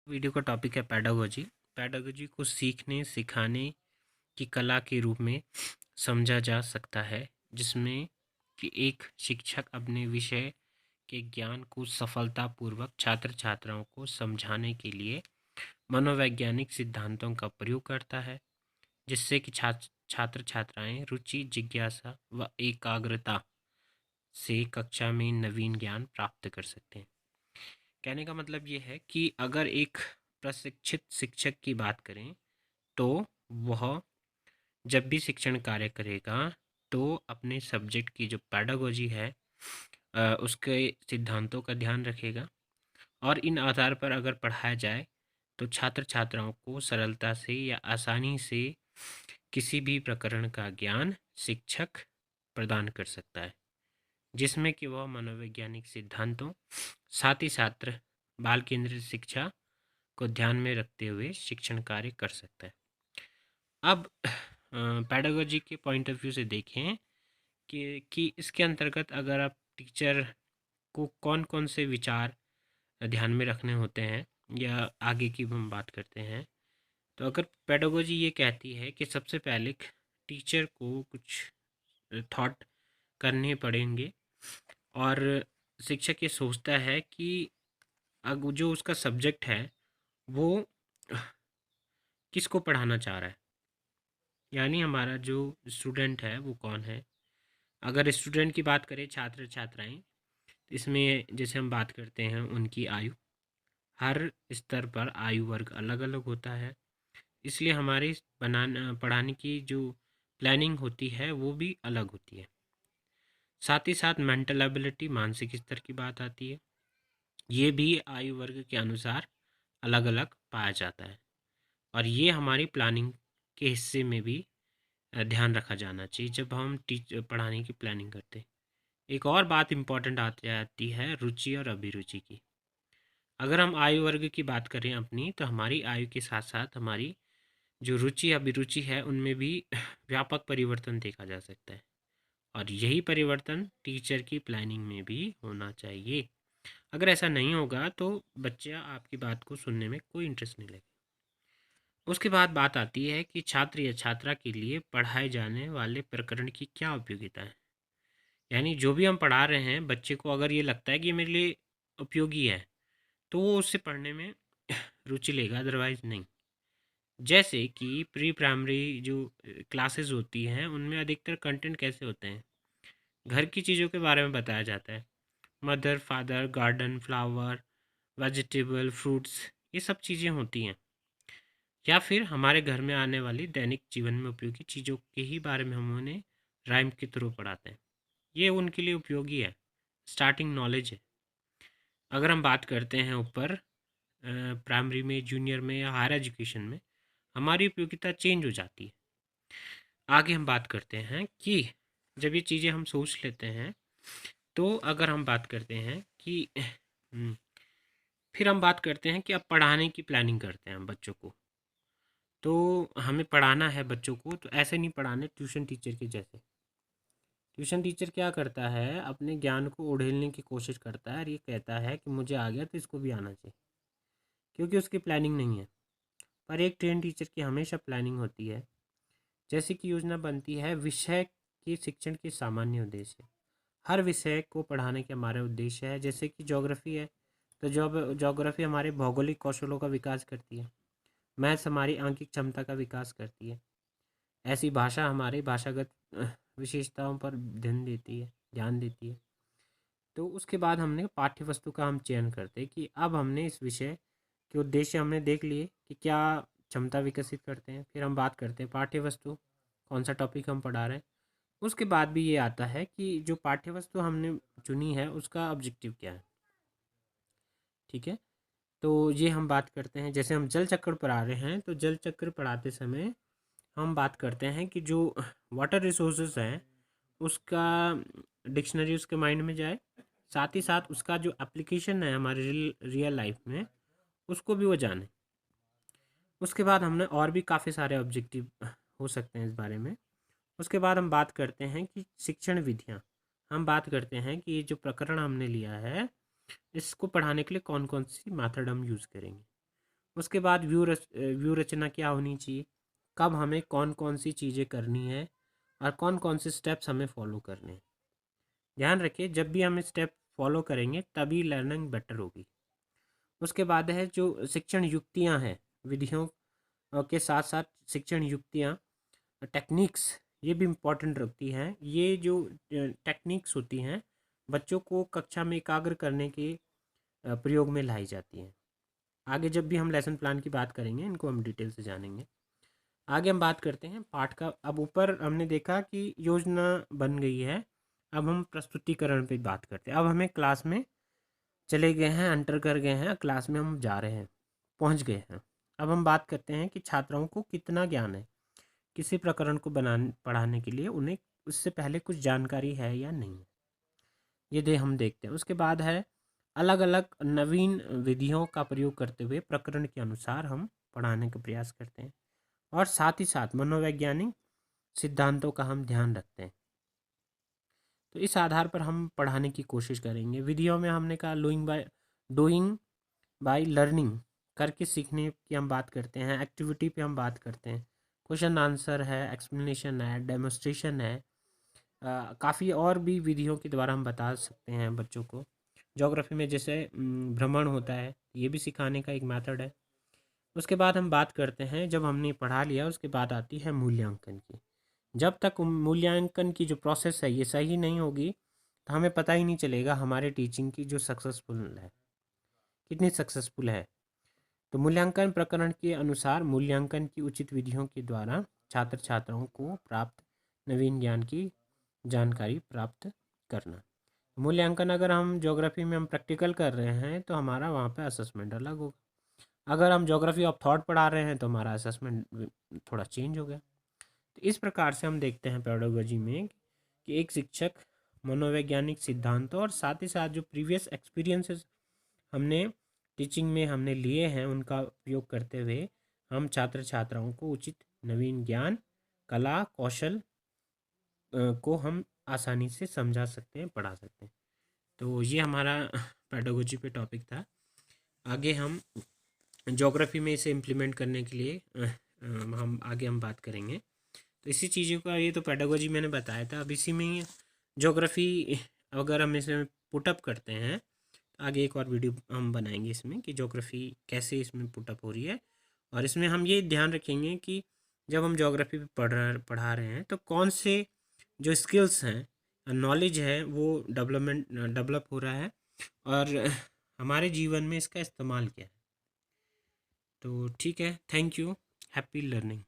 Video का topic है pedagogy. Pedagogy को सीखने सिखाने की कला के रूप में समझा जा सकता है, जिसमें कि एक शिक्षक अपने विषय के ज्ञान को सफलतापूर्वक छात्र छात्राओं को समझाने के लिए मनोवैज्ञानिक सिद्धांतों का प्रयोग करता है, जिससे कि छात्र छात्राएं रुचि, जिज्ञासा व एकाग्रता से कक्षा में नवीन ज्ञान प्राप्त कर सकते हैं। कहने का मतलब ये है कि अगर एक प्रशिक्षित शिक्षक की बात करें तो वह जब भी शिक्षण कार्य करेगा तो अपने सब्जेक्ट की जो पैडागोजी है उसके सिद्धांतों का ध्यान रखेगा और इन आधार पर अगर पढ़ाया जाए तो छात्र छात्राओं को सरलता से या आसानी से किसी भी प्रकरण का ज्ञान शिक्षक प्रदान कर सकता है, जिसमें कि वह मनोवैज्ञानिक सिद्धांतों साथ ही साथ बाल केंद्रित शिक्षा को ध्यान में रखते हुए शिक्षण कार्य कर सकता है। अब पैडागोजी के पॉइंट ऑफ व्यू से देखें कि इसके अंतर्गत अगर आप टीचर को कौन कौन से विचार ध्यान में रखने होते हैं या आगे की हम बात करते हैं, तो अगर पैडागोजी ये कहती है कि सबसे पहले टीचर को कुछ थॉट करने पड़ेंगे और शिक्षक ये सोचता है कि अब जो उसका सब्जेक्ट है वो किसको पढ़ाना चाह रहा है, यानी हमारा जो स्टूडेंट है वो कौन है। अगर स्टूडेंट की बात करें, छात्र छात्राएं, इसमें जैसे हम बात करते हैं उनकी आयु, हर स्तर पर आयु वर्ग अलग अलग होता है, इसलिए हमारी बनाना पढ़ाने की जो प्लानिंग होती है वो भी अलग होती है। साथ ही साथ मेंटल एबिलिटी, मानसिक स्तर की बात आती है, ये भी आयु वर्ग के अनुसार अलग अलग पाया जाता है और ये हमारी प्लानिंग के हिस्से में भी ध्यान रखा जाना चाहिए जब हम पढ़ाने की प्लानिंग करते हैं। एक और बात इम्पॉर्टेंट आती आती है रुचि और अभिरुचि की। अगर हम आयु वर्ग की बात करें अपनी, तो हमारी आयु के साथ साथ हमारी जो रुचि अभिरुचि है उनमें भी व्यापक परिवर्तन देखा जा सकता है और यही परिवर्तन टीचर की प्लानिंग में भी होना चाहिए। अगर ऐसा नहीं होगा तो बच्चा आपकी बात को सुनने में कोई इंटरेस्ट नहीं लगेगा। उसके बाद बात आती है कि छात्र या छात्रा के लिए पढ़ाए जाने वाले प्रकरण की क्या उपयोगिता है, यानी जो भी हम पढ़ा रहे हैं बच्चे को अगर ये लगता है कि ये मेरे लिए उपयोगी है तो वो उससे पढ़ने में रुचि लेगा, अदरवाइज नहीं। जैसे कि प्री प्राइमरी जो क्लासेस होती हैं उनमें अधिकतर कंटेंट कैसे होते हैं, घर की चीज़ों के बारे में बताया जाता है, mother father, garden, flower, vegetable, fruits, ये सब चीज़ें होती हैं। या फिर हमारे घर में आने वाली दैनिक जीवन में उपयोगी चीज़ों के ही बारे में हम उन्हें राइम के थ्रू पढ़ाते हैं, ये उनके लिए उपयोगी है, स्टार्टिंग नॉलेज है। अगर हम बात करते हैं ऊपर प्राइमरी में, जूनियर में या हायर एजुकेशन में, हमारी उपयोगिता चेंज हो जाती है। आगे हम बात करते हैं कि जब ये चीज़ें हम सोच लेते हैं तो अगर हम बात करते हैं कि फिर हम बात करते हैं कि अब पढ़ाने की प्लानिंग करते हैं हम बच्चों को, तो हमें पढ़ाना है बच्चों को, तो ऐसे नहीं पढ़ाने ट्यूशन टीचर के जैसे। ट्यूशन टीचर क्या करता है, अपने ज्ञान को उड़ेलने की कोशिश करता है और ये कहता है कि मुझे आ गया तो इसको भी आना चाहिए, क्योंकि उसकी प्लानिंग नहीं है। पर एक ट्रेन टीचर की हमेशा प्लानिंग होती है, जैसे कि योजना बनती है विषय के शिक्षण के सामान्य उद्देश्य। हर विषय को पढ़ाने के हमारे उद्देश्य है, जैसे कि ज्योग्राफी है तो ज्योग्राफी हमारे भौगोलिक कौशलों का विकास करती है, मैथ्स हमारी आंकिक क्षमता का विकास करती है, ऐसी भाषा हमारे भाषागत विशेषताओं पर ध्यान देती है। तो उसके बाद हमने पाठ्य वस्तु का हम चयन करते हैं कि अब हमने इस विषय के उद्देश्य हमने देख लिए कि क्या क्षमता विकसित करते हैं, फिर हम बात करते हैं पाठ्य वस्तु, कौन सा टॉपिक हम पढ़ा रहे हैं। उसके बाद भी ये आता है कि जो पाठ्य वस्तु हमने चुनी है उसका ऑब्जेक्टिव क्या है। ठीक है, तो ये हम बात करते हैं, जैसे हम जल चक्र पढ़ा रहे हैं तो जल चक्र पढ़ाते समय हम बात करते हैं कि जो वाटर रिसोर्सेज हैं उसका डिक्शनरी उसके माइंड में जाए, साथ ही साथ उसका जो एप्लीकेशन है हमारे रियल लाइफ में उसको भी वो जाने। उसके बाद हमने और भी काफ़ी सारे ऑब्जेक्टिव हो सकते हैं इस बारे में। उसके बाद हम बात करते हैं कि शिक्षण विधियाँ, हम बात करते हैं कि ये जो प्रकरण हमने लिया है इसको पढ़ाने के लिए कौन कौन सी मेथड हम यूज़ करेंगे। उसके बाद व्यू रचना क्या होनी चाहिए, कब हमें कौन कौन सी चीज़ें करनी है और कौन कौन से स्टेप्स हमें फॉलो करने हैं। ध्यान रखिए, जब भी हम स्टेप फॉलो करेंगे तभी लर्निंग बेटर होगी। उसके बाद है जो शिक्षण युक्तियाँ हैं, विधियों के साथ साथ शिक्षण युक्तियाँ, टेक्निक्स, ये भी इम्पोर्टेंट रखती हैं। ये जो टेक्निक्स होती हैं बच्चों को कक्षा में एकाग्र करने के प्रयोग में लाई जाती हैं। आगे जब भी हम लेसन प्लान की बात करेंगे इनको हम डिटेल से जानेंगे। आगे हम बात करते हैं पाठ का। अब ऊपर हमने देखा कि योजना बन गई है, अब हम प्रस्तुतिकरण पे बात करते हैं। अब हमें क्लास में चले गए हैं, एंटर कर गए हैं, क्लास में हम जा रहे हैं, पहुंच गए हैं। अब हम बात करते हैं कि छात्रों को कितना ज्ञान है, किसी प्रकरण को बनाने पढ़ाने के लिए उन्हें उससे पहले कुछ जानकारी है या नहीं है, ये हम देखते हैं। उसके बाद है अलग अलग नवीन विधियों का प्रयोग करते हुए प्रकरण के अनुसार हम पढ़ाने का प्रयास करते हैं और साथ ही साथ मनोवैज्ञानिक सिद्धांतों का हम ध्यान रखते हैं। तो इस आधार पर हम पढ़ाने की कोशिश करेंगे। विधियों में हमने कहा डूइंग बाय लर्निंग, करके सीखने की हम बात करते हैं। एक्टिविटी पे हम बात करते हैं, क्वेश्चन आंसर है, एक्सप्लेनेशन है, डेमोस्ट्रेशन है। काफ़ी और भी विधियों के द्वारा हम बता सकते हैं बच्चों को। ज्योग्राफी में जैसे भ्रमण होता है, ये भी सिखाने का एक मेथड है। उसके बाद हम बात करते हैं, जब हमने पढ़ा लिया उसके बाद आती है मूल्यांकन की। जब तक मूल्यांकन की जो प्रोसेस है ये सही नहीं होगी तो हमें पता ही नहीं चलेगा हमारे टीचिंग की जो सक्सेसफुल है, कितनी सक्सेसफुल है। तो मूल्यांकन प्रकरण के अनुसार मूल्यांकन की उचित विधियों के द्वारा छात्र छात्राओं को प्राप्त नवीन ज्ञान की जानकारी प्राप्त करना। मूल्यांकन अगर हम ज्योग्राफी में हम प्रैक्टिकल कर रहे हैं तो हमारा वहाँ पे असेसमेंट अलग होगा। अगर हम ज्योग्राफी ऑफ थॉट पढ़ा रहे हैं तो हमारा असेसमेंट थोड़ा चेंज हो गया। तो इस प्रकार से हम देखते हैं पेडागोजी में कि एक शिक्षक मनोवैज्ञानिक सिद्धांतों और साथ ही साथ जो प्रीवियस एक्सपीरियंसेस हमने टीचिंग में हमने लिए हैं उनका उपयोग करते हुए हम छात्र छात्राओं को उचित नवीन ज्ञान, कला, कौशल को हम आसानी से समझा सकते हैं, पढ़ा सकते हैं। तो ये हमारा पेडागोजी पे टॉपिक था। आगे हम ज्योग्राफी में इसे इम्प्लीमेंट करने के लिए हम आगे बात करेंगे। तो इसी चीज़ों का, ये तो पेडागोजी मैंने बताया था। अब इसी में ही ज्योग्राफी अगर हम इसे पुटअप करते हैं तो आगे एक और वीडियो हम बनाएंगे इसमें कि ज्योग्राफी कैसे इसमें पुटअप हो रही है। और इसमें हम ये ध्यान रखेंगे कि जब हम ज्योग्राफी पे पढ़ा रहे हैं तो कौन से जो स्किल्स हैं, नॉलेज है, वो डेवलप हो रहा है और हमारे जीवन में इसका इस्तेमाल क्या है। तो ठीक है, थैंक यू, हैप्पी लर्निंग।